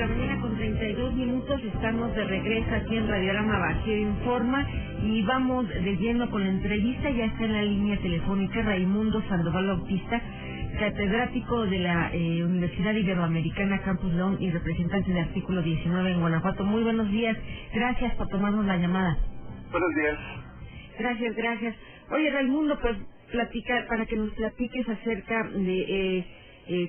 la mañana con 32 minutos, estamos de regreso aquí en Radiorama Bajío Informa y vamos de lleno con la entrevista. Ya está en la línea telefónica Raimundo Sandoval Bautista, catedrático de la Universidad Iberoamericana Campus León y representante de Artículo 19 en Guanajuato. Muy buenos días, gracias por tomarnos la llamada. Buenos días. Gracias. Oye, Raimundo, pues para que nos platiques acerca de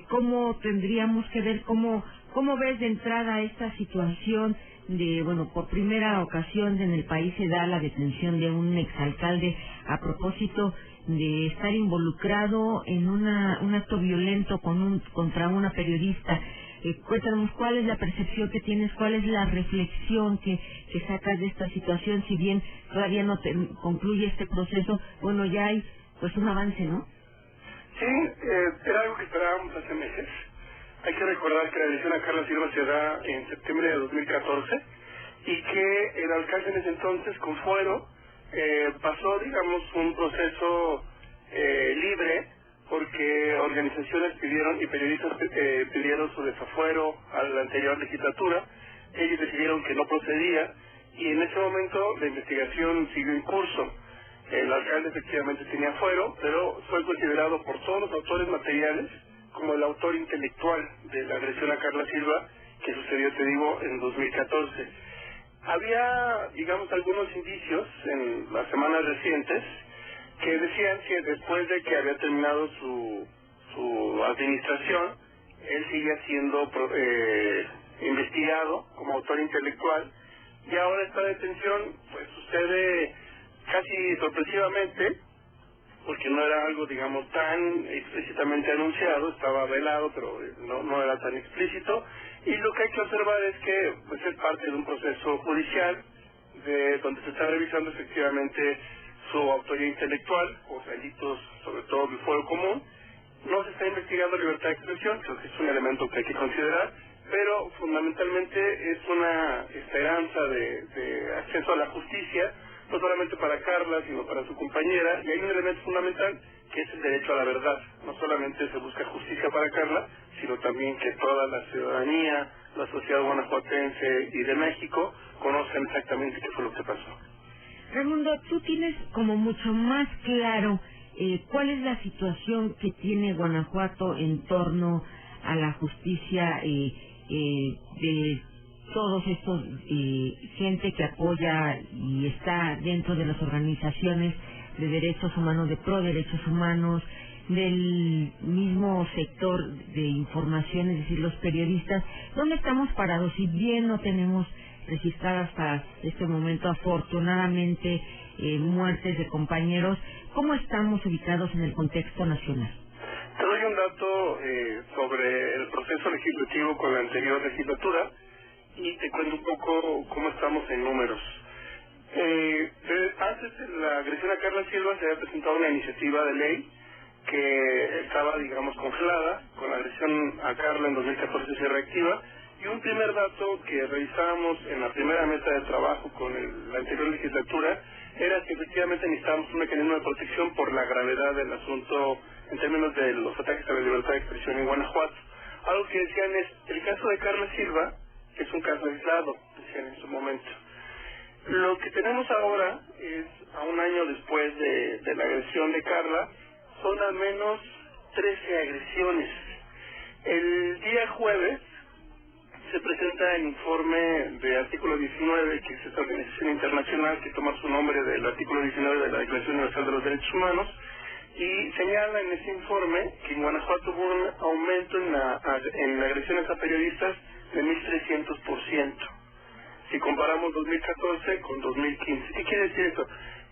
cómo tendríamos que ver, cómo ves de entrada esta situación de, bueno, por primera ocasión en el país se da la detención de un exalcalde a propósito de estar involucrado en un acto violento contra una periodista. Cuéntanos cuál es la percepción que tienes, cuál es la reflexión que sacas de esta situación, si bien todavía no concluye este proceso, bueno, ya hay pues un avance, ¿no? Sí, era algo que esperábamos hace meses. Hay que recordar que la elección a Carla Silva se da en septiembre de 2014 y que el alcalde en ese entonces, con fuero, pasó, digamos, un proceso libre, porque organizaciones pidieron y periodistas pidieron su desafuero a la anterior legislatura. Ellos decidieron que no procedía y en ese momento la investigación siguió en curso. El alcalde efectivamente tenía fuero, pero fue considerado por todos los autores materiales como el autor intelectual de la agresión a Carla Silva, que sucedió, te digo, en 2014. Había, digamos, algunos indicios en las semanas recientes que decían que después de que había terminado su administración, él seguía siendo investigado como autor intelectual, y ahora esta detención pues sucede casi sorpresivamente, porque no era algo, digamos, tan explícitamente anunciado, estaba velado, pero no era tan explícito, y lo que hay que observar es que pues es parte de un proceso judicial donde se está revisando efectivamente su autoría intelectual o delitos, sobre todo del fuero común. No se está investigando libertad de expresión, creo que es un elemento que hay que considerar, pero fundamentalmente es una esperanza de acceso a la justicia, no solamente para Carla, sino para su compañera, y hay un elemento fundamental que es el derecho a la verdad. No solamente se busca justicia para Carla, sino también que toda la ciudadanía, la sociedad guanajuatense y de México conozcan exactamente qué fue lo que pasó. Raimundo, tú tienes como mucho más claro cuál es la situación que tiene Guanajuato en torno a la justicia de todos estos gente que apoya y está dentro de las organizaciones de derechos humanos, de pro derechos humanos, del mismo sector de información, es decir, los periodistas. ¿Dónde estamos parados? Si bien no tenemos registradas hasta este momento, afortunadamente, muertes de compañeros, ¿cómo estamos ubicados en el contexto nacional? Te doy un dato sobre el proceso legislativo con la anterior legislatura y te cuento un poco cómo estamos en números. Antes de la agresión a Carla Silva se había presentado una iniciativa de ley que estaba, digamos, congelada. Con la agresión a Carla en 2014 se reactiva, y un primer dato que revisábamos en la primera mesa de trabajo con la anterior legislatura era que efectivamente necesitábamos un mecanismo de protección por la gravedad del asunto en términos de los ataques a la libertad de expresión en Guanajuato. Algo que decían es, el caso de Carla Silva, que es un caso aislado, decían en su momento. Lo que tenemos ahora es, a un año después de la agresión de Carla, son al menos 13 agresiones. El día jueves se presenta el informe de Artículo 19, que es esta organización internacional que toma su nombre del Artículo 19 de la Declaración Universal de los Derechos Humanos, y señala en ese informe que en Guanajuato hubo un aumento en agresiones a periodistas de 1.300%. Si comparamos 2014 con 2015. ¿Qué quiere decir eso?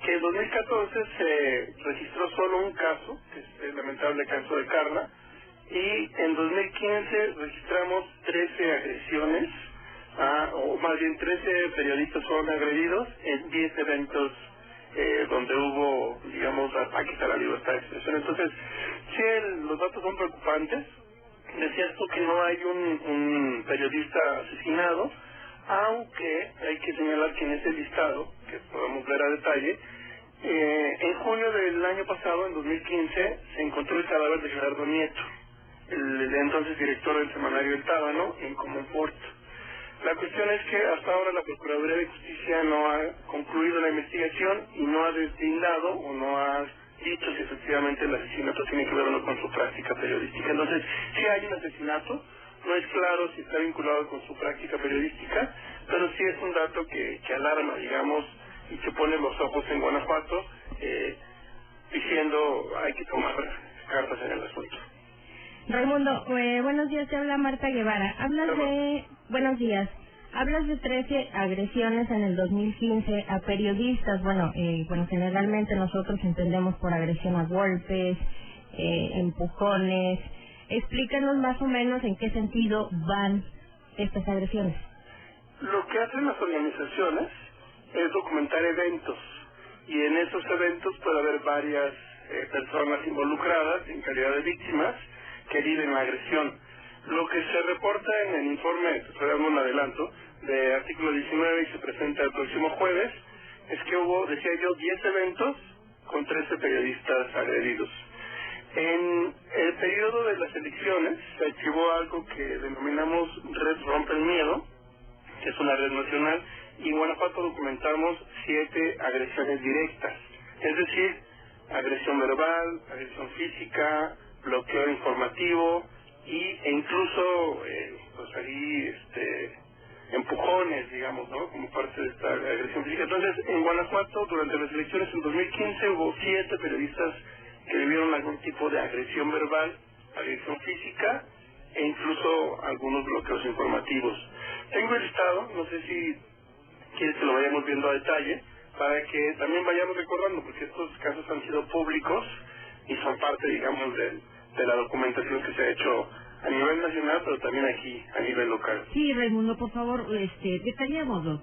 Que en 2014 se registró solo un caso, que es el lamentable caso de Carla, y en 2015 registramos 13 agresiones, o más bien 13 periodistas fueron agredidos en 10 eventos donde hubo, digamos, ataques a la libertad de expresión. Entonces, sí, los datos son preocupantes. Decías tú que no hay un periodista asesinado, aunque hay que señalar que en ese listado, que podemos ver a detalle, en junio del año pasado, en 2015, se encontró el cadáver de Gerardo Nieto, el entonces director del semanario El Tábano, en Comonfort. La cuestión es que hasta ahora la Procuraduría de Justicia no ha concluido la investigación y no ha deslindado o no ha dicho si efectivamente el asesinato tiene que ver o no con su práctica periodística. Entonces, sí hay un asesinato, no es claro si está vinculado con su práctica periodística, pero sí es un dato que alarma, digamos, y que pone los ojos en Guanajuato, diciendo hay que tomar cartas en el asunto. Raimundo, buenos días, te habla Marta Guevara. Buenos días. Hablas de 13 agresiones en el 2015 a periodistas. Bueno, generalmente nosotros entendemos por agresión a golpes, empujones. Explícanos más o menos en qué sentido van estas agresiones. Lo que hacen las organizaciones es documentar eventos, y en esos eventos puede haber varias personas involucradas en calidad de víctimas que viven la agresión. Lo que se reporta en el informe, estoy dando un adelanto, de artículo 19 y se presenta el próximo jueves, es que hubo, decía yo, 10 eventos con 13 periodistas agredidos. En el periodo de las elecciones se activó algo que denominamos Red Rompe el Miedo, que es una red nacional, y en Guanajuato documentamos 7 agresiones directas, es decir, agresión verbal, agresión física, bloqueo informativo e incluso pues ahí empujones, digamos, ¿no?, como parte de esta agresión física. Entonces, en Guanajuato, durante las elecciones en 2015 hubo 7 periodistas que vivieron algún tipo de agresión verbal, agresión física e incluso algunos bloqueos informativos. Tengo el listado, no sé si quieres que lo vayamos viendo a detalle, para que también vayamos recordando, porque estos casos han sido públicos y son parte, digamos, de la documentación que se ha hecho a nivel nacional, pero también aquí, a nivel local. Sí, Raimundo, por favor, detallémoslo.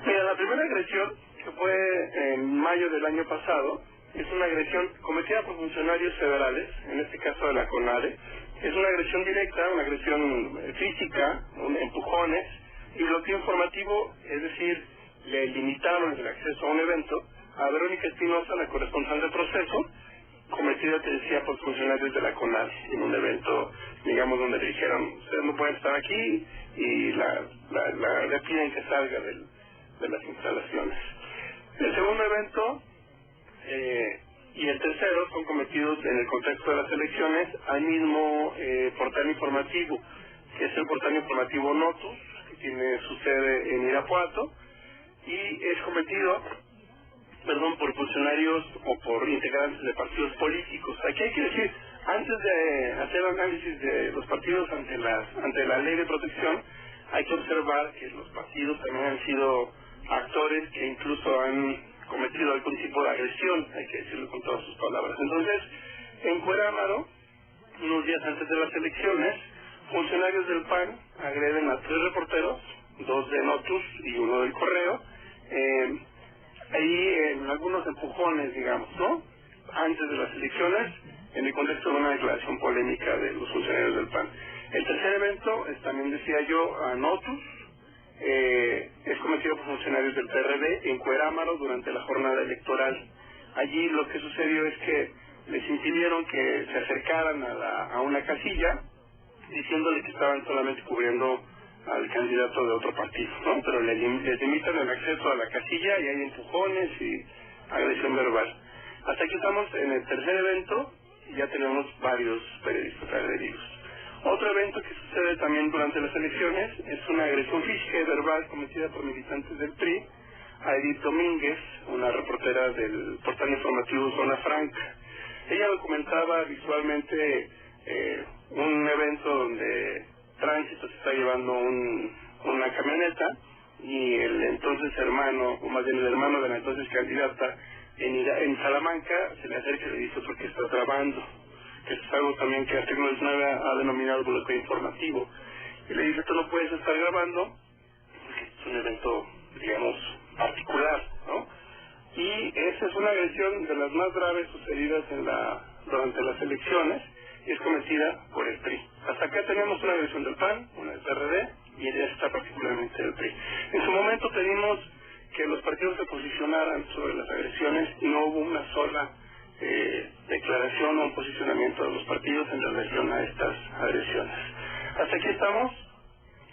Mira, la primera agresión, que fue en mayo del año pasado, es una agresión cometida por funcionarios federales, en este caso de la CONADE. Es una agresión directa, una agresión física, empujones y bloqueo informativo, es decir, le limitaron el acceso a un evento a Verónica Espinosa, la corresponsal de Proceso, cometida, te decía, por funcionarios de la CONADE, en un evento, digamos, donde le dijeron, ustedes no pueden estar aquí, y le piden que salga de las instalaciones. El segundo evento y el tercero son cometidos en el contexto de las elecciones al mismo portal informativo, que es el portal informativo Notus, que tiene su sede en Irapuato, y es cometido por funcionarios o por integrantes de partidos políticos. Aquí hay que decir, antes de hacer análisis de los partidos ante la ley de protección, hay que observar que los partidos también han sido actores que incluso han cometido algún tipo de agresión, hay que decirlo con todas sus palabras. Entonces, en Cuerámaro, unos días antes de las elecciones, funcionarios del PAN agreden a 3 reporteros, 2 de Notus y 1 del Correo, ahí en algunos empujones, digamos, ¿no?, antes de las elecciones, en el contexto de una declaración polémica de los funcionarios del PAN. El tercer evento, también decía yo, a Notus, es cometido por funcionarios del PRD en Cuerámaro durante la jornada electoral. Allí lo que sucedió es que les impidieron que se acercaran a una casilla, diciéndole que estaban solamente cubriendo al candidato de otro partido, ¿no? Pero les limitan el acceso a la casilla y hay empujones y agresión verbal. Hasta aquí estamos en el tercer evento y ya tenemos varios periodistas agredidos. Otro evento que sucede también durante las elecciones es una agresión física y verbal cometida por militantes del PRI a Edith Domínguez, una reportera del portal informativo Zona Franca. Ella documentaba visualmente un evento donde Tránsito se está llevando una camioneta y el entonces hermano, o más bien el hermano de la entonces candidata en Salamanca se le acerca y le dice ¿por qué estás grabando? Que es algo también que artículo 19 ha denominado bloqueo informativo. Y le dice, tú no puedes estar grabando porque es un evento, digamos, particular, ¿no? Y esa es una agresión de las más graves sucedidas durante las elecciones y es cometida por el PRI. Hasta acá tenemos una agresión del PAN, una del PRD y esta particularmente del PRI. En su momento pedimos que los partidos se posicionaran sobre las agresiones y no hubo una sola declaración o un posicionamiento de los partidos en relación a estas agresiones. Hasta aquí estamos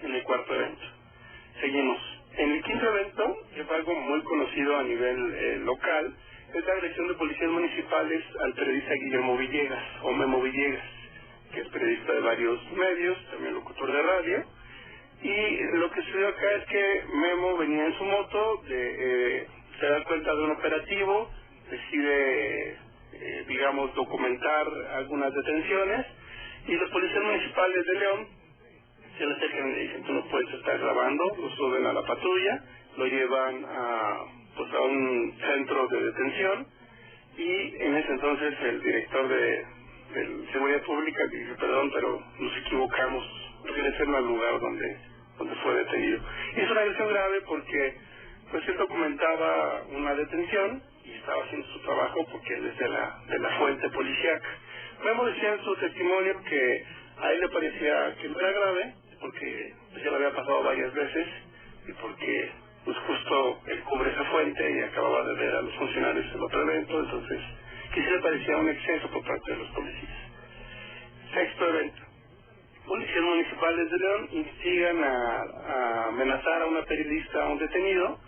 en el cuarto evento. Seguimos. En el quinto evento, que fue algo muy conocido a nivel local, es la agresión de policías municipales al periodista Guillermo Villegas, o Memo Villegas, que es periodista de varios medios, también locutor de radio. Y lo que sucedió acá es que Memo venía en su moto, se da cuenta de un operativo, decide, digamos, documentar algunas detenciones, y los policías municipales de León se le acercan y le dicen: tú no puedes estar grabando. Lo suben a la patrulla, lo llevan a un centro de detención, y en ese entonces el director de Seguridad Pública dice: perdón, pero nos equivocamos, regresen al lugar donde fue detenido. Y es una agresión grave porque pues él documentaba una detención y estaba haciendo su trabajo, porque él es de la fuente policíaca. Memo decía en su testimonio que a él le parecía que no era grave, porque pues ya lo había pasado varias veces, y porque pues justo él cubre esa fuente y acababa de ver a los funcionarios en otro evento, entonces que sí le parecía un exceso por parte de los policías. Sexto evento. Policías municipales de León instigan a amenazar a una periodista, a un detenido.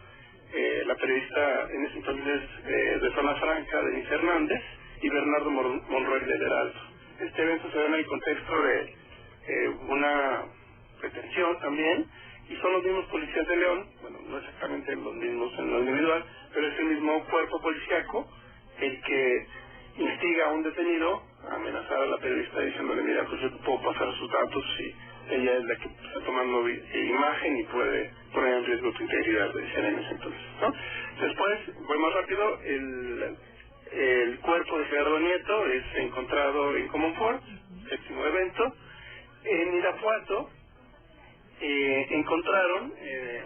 La periodista en ese entonces de Zona Franca, Denise Hernández, y Bernardo Monroy del Heraldo. Este evento se da en el contexto de una detención también, y son los mismos policías de León, bueno, no exactamente los mismos en lo individual, pero es el mismo cuerpo policíaco el que instiga a un detenido a amenazar a la periodista diciéndole: mira, pues yo te puedo pasar sus datos, y ella es la que está tomando imagen y puede poner en riesgo tu integridad, decían en ese entonces, ¿no? Después, voy más rápido, el cuerpo de Gerardo Nieto es encontrado en Comonfort, séptimo evento. En Irapuato encontraron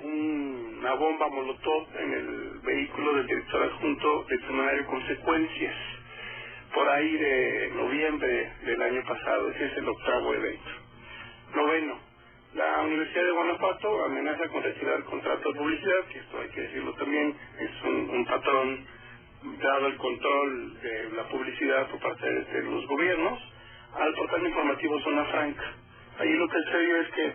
una bomba molotov en el vehículo del director adjunto del semanario Consecuencias, por ahí de noviembre del año pasado. Ese es el octavo evento. Noveno, la Universidad de Guanajuato amenaza con retirar el contrato de publicidad, que esto hay que decirlo también, es un patrón dado el control de la publicidad por parte de los gobiernos, al portal informativo Zona Franca. Ahí lo que sucedió es que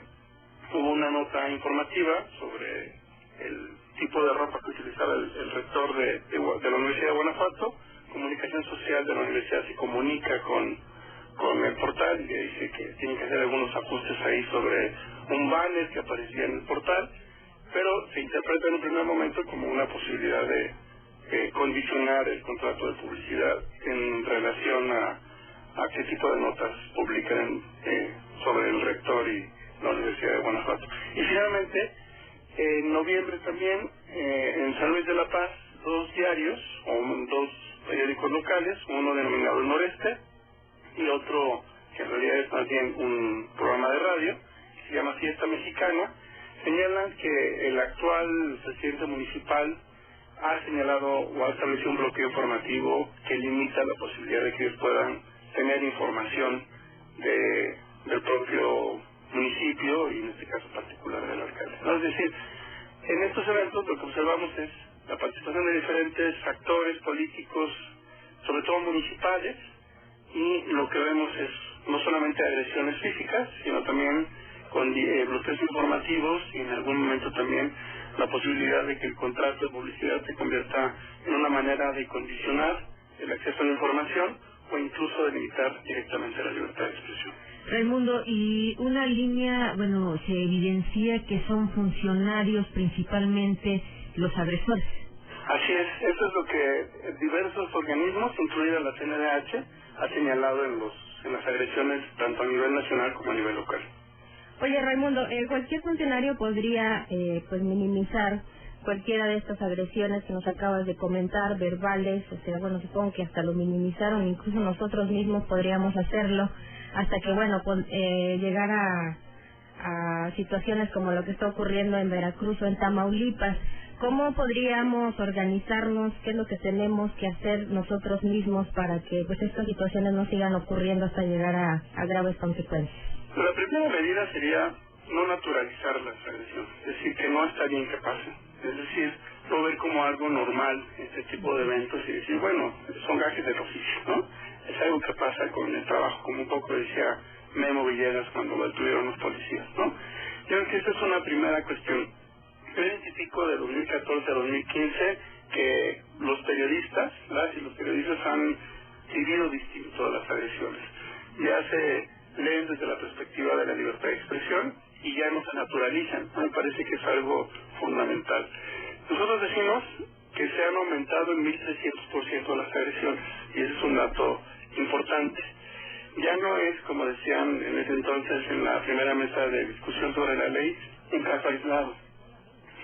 hubo una nota informativa sobre el tipo de ropa que utilizaba el rector de la Universidad de Guanajuato. Comunicación Social de la universidad se comunica con el portal y le dice que tienen que hacer algunos ajustes ahí sobre un banner que aparecía en el portal, pero se interpreta en un primer momento como una posibilidad de condicionar el contrato de publicidad en relación a qué tipo de notas publican sobre el rector y la Universidad de Guanajuato. Y finalmente, en noviembre también, en San Luis de la Paz, dos diarios, o dos periódicos locales, uno denominado El Noreste y otro que en realidad es más bien un programa de radio, que se llama Fiesta Mexicana, señalan que el actual presidente municipal ha señalado o ha establecido un bloqueo informativo que limita la posibilidad de que ellos puedan tener información del propio municipio y en este caso particular del alcalde. Es decir, en estos eventos lo que observamos es la participación de diferentes actores políticos, sobre todo municipales, y lo que vemos es no solamente agresiones físicas, sino también con bloqueos informativos y en algún momento también la posibilidad de que el contrato de publicidad se convierta en una manera de condicionar el acceso a la información o incluso de limitar directamente la libertad de expresión. Raimundo, y una línea, bueno, se evidencia que son funcionarios principalmente los agresores. Así es, eso es lo que diversos organismos, incluida la CNDH, ha señalado en las agresiones tanto a nivel nacional como a nivel local. Oye, Raimundo, cualquier funcionario podría pues minimizar cualquiera de estas agresiones que nos acabas de comentar, verbales, o sea, bueno, supongo que hasta lo minimizaron, incluso nosotros mismos podríamos hacerlo, hasta que, bueno, llegar a situaciones como lo que está ocurriendo en Veracruz o en Tamaulipas. ¿Cómo podríamos organizarnos? ¿Qué es lo que tenemos que hacer nosotros mismos para que pues estas situaciones no sigan ocurriendo hasta llegar a graves consecuencias? La primera medida sería no naturalizar las agresiones, es decir, que no está bien que pasen, es decir, no ver como algo normal este tipo de eventos y decir, bueno, son gajes del oficio, ¿no? Es algo que pasa con el trabajo, como un poco decía Memo Villegas cuando lo detuvieron los policías, ¿no? Yo creo que esa es una primera cuestión. Yo identifico de 2014 a 2015 que los periodistas, las y los periodistas han vivido distinto las agresiones. Ya se leen desde la perspectiva de la libertad de expresión y ya no se naturalizan. Me parece que es algo fundamental. Nosotros decimos que se han aumentado en 1.300% las agresiones, y ese es un dato importante. Ya no es, como decían en ese entonces en la primera mesa de discusión sobre la ley, un caso aislado,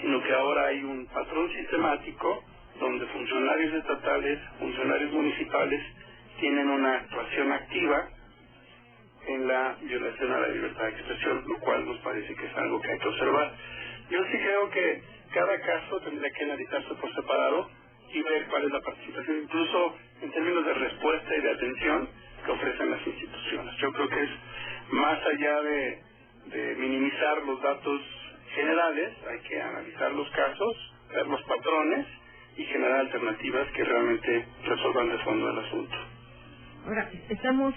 sino que ahora hay un patrón sistemático donde funcionarios estatales, funcionarios municipales tienen una actuación activa en la violación a la libertad de expresión, lo cual nos parece que es algo que hay que observar. Yo sí creo que cada caso tendría que analizarse por separado y ver cuál es la participación, incluso en términos de respuesta y de atención que ofrecen las instituciones. Yo creo que es más allá de minimizar los datos generales, hay que analizar los casos, ver los patrones y generar alternativas que realmente resuelvan de fondo el asunto. Ahora, estamos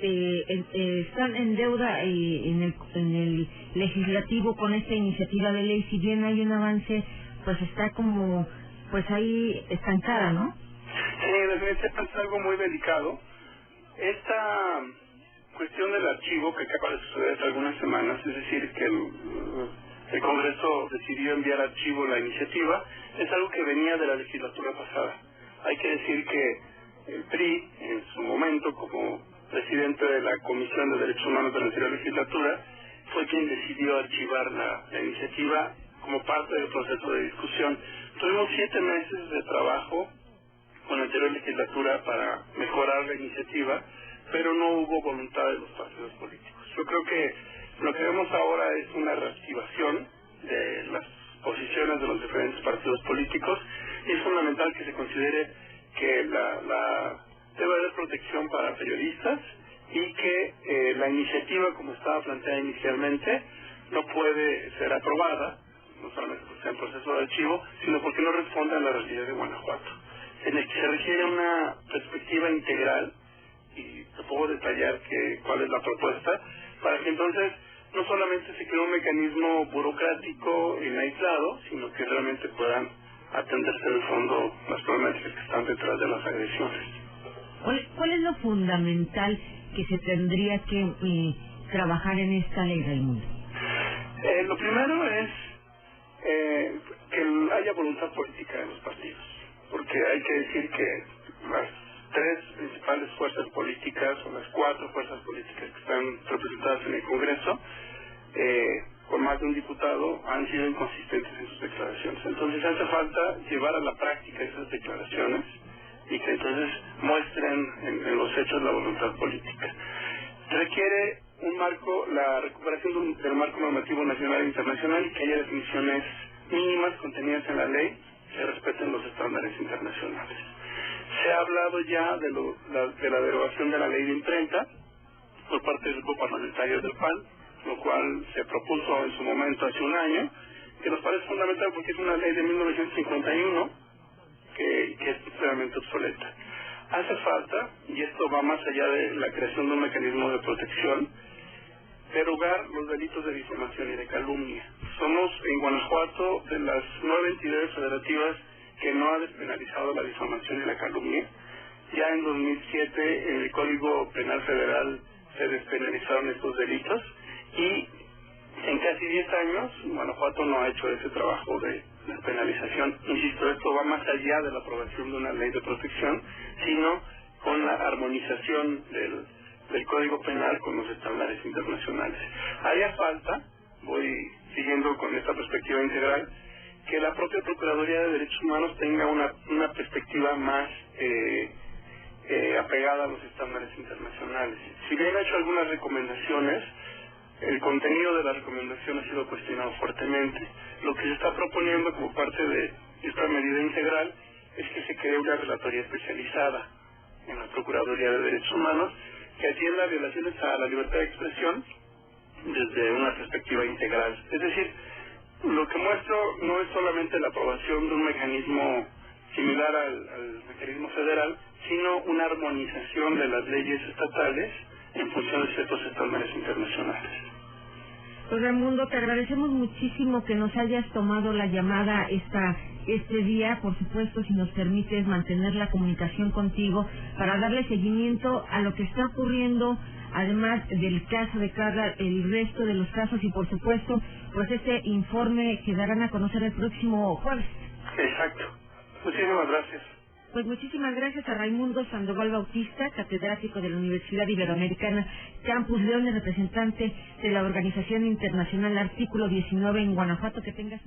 están en deuda en el legislativo con esta iniciativa de ley. Si bien hay un avance, pues está como pues ahí estancada, ¿no? Sí, definitivamente es algo muy delicado. Esta cuestión del archivo que acaba de suceder hace algunas semanas, es decir, que el Congreso decidió enviar archivo la iniciativa, es algo que venía de la legislatura pasada. Hay que decir que el PRI, en su momento, como presidente de la Comisión de Derechos Humanos de la anterior legislatura, fue quien decidió archivar la iniciativa como parte del proceso de discusión. Tuvimos 7 meses de trabajo con la anterior legislatura para mejorar la iniciativa, pero no hubo voluntad de los partidos políticos. Yo creo que lo que vemos ahora es una reactivación de las posiciones de los diferentes partidos políticos y es fundamental que se considere que debe haber protección para periodistas y que la iniciativa, como estaba planteada inicialmente, no puede ser aprobada, no solamente porque está en proceso de archivo, sino porque no responde a la realidad de Guanajuato, en el que se requiere una perspectiva integral, y te puedo detallar cuál es la propuesta, para que entonces no solamente se cree un mecanismo burocrático en aislado, sino que realmente puedan atenderse en el fondo las problemáticas que están detrás de las agresiones. ¿Cuál es lo fundamental que se tendría que trabajar en esta ley, Raimundo? Lo primero es que haya voluntad política de los partidos, porque hay que decir que las 3 principales fuerzas políticas, o las 4 fuerzas políticas que están representadas en el Congreso, con más de un diputado, han sido inconsistentes en sus declaraciones. Entonces hace falta llevar a la práctica esas declaraciones y que entonces muestren en los hechos la voluntad política. Requiere un marco, la recuperación del marco normativo nacional e internacional, y que haya definiciones mínimas contenidas en la ley que respeten los estándares internacionales. Se ha hablado ya de la derogación de la ley de imprenta por parte del grupo parlamentario del PAN, lo cual se propuso en su momento hace un año, que nos parece fundamental porque es una ley de 1951 que es realmente obsoleta. Hace falta, y esto va más allá de la creación de un mecanismo de protección, derogar los delitos de difamación y de calumnia. Somos en Guanajuato de las 9 entidades federativas que no ha despenalizado la difamación y la calumnia. Ya en 2007 en el Código Penal Federal se despenalizaron estos delitos y en casi 10 años Guanajuato no ha hecho ese trabajo de despenalización. Insisto, esto va más allá de la aprobación de una ley de protección, sino con la armonización del Código Penal con los estándares internacionales. Haría falta, voy siguiendo con esta perspectiva integral, que la propia Procuraduría de Derechos Humanos tenga una perspectiva más apegada a los estándares internacionales. Si bien ha hecho algunas recomendaciones, el contenido de la recomendación ha sido cuestionado fuertemente. Lo que se está proponiendo como parte de esta medida integral es que se cree una relatoría especializada en la Procuraduría de Derechos Humanos que atienda violaciones a la libertad de expresión desde una perspectiva integral. Es decir, lo que muestro no es solamente la aprobación de un mecanismo similar al mecanismo federal, sino una armonización de las leyes estatales en función de ciertos estándares internacionales. Pues Raimundo, te agradecemos muchísimo que nos hayas tomado la llamada este día. Por supuesto, si nos permites mantener la comunicación contigo para darle seguimiento a lo que está ocurriendo, además del caso de Carla, el resto de los casos y por supuesto, pues este informe que darán a conocer el próximo jueves. Exacto. Muchísimas gracias. Pues muchísimas gracias a Raimundo Sandoval Bautista, catedrático de la Universidad Iberoamericana Campus León y representante de la Organización Internacional Artículo 19 en Guanajuato. Que tengas